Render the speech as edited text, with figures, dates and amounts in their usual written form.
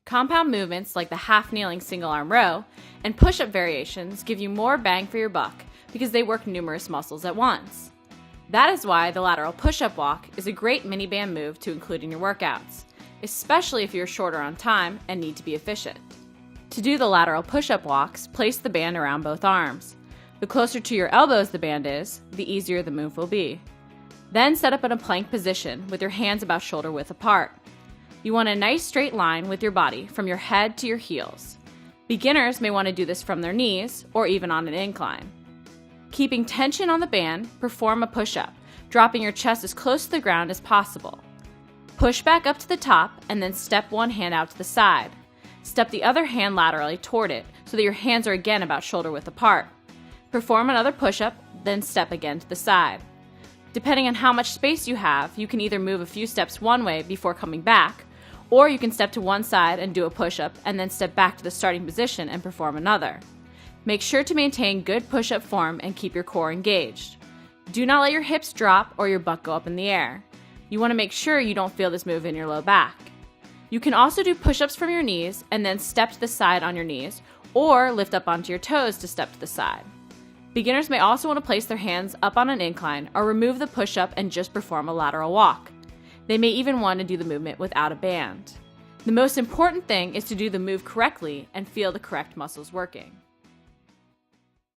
Compound movements like the half kneeling single arm row and push-up variations give you more bang for your buck because they work numerous muscles at once. That is why the lateral push-up walk is a great mini band move to include in your workouts, especially if you're shorter on time and need to be efficient. To do the lateral push-up walks, place the band around both arms. The closer to your elbows the band is, the easier the move will be. Then set up in a plank position with your hands about shoulder width apart. You want a nice straight line with your body from your head to your heels. Beginners may want to do this from their knees or even on an incline. Keeping tension on the band, perform a push-up, dropping your chest as close to the ground as possible. Push back up to the top and then step one hand out to the side. Step the other hand laterally toward it so that your hands are again about shoulder width apart. Perform another push-up, then step again to the side. Depending on how much space you have, you can either move a few steps one way before coming back, or you can step to one side and do a push-up and then step back to the starting position and perform another. Make sure to maintain good push-up form and keep your core engaged. Do not let your hips drop or your butt go up in the air. You want to make sure you don't feel this move in your low back. You can also do push-ups from your knees and then step to the side on your knees, or lift up onto your toes to step to the side. Beginners may also want to place their hands up on an incline or remove the push-up and just perform a lateral walk. They may even want to do the movement without a band. The most important thing is to do the move correctly and feel the correct muscles working.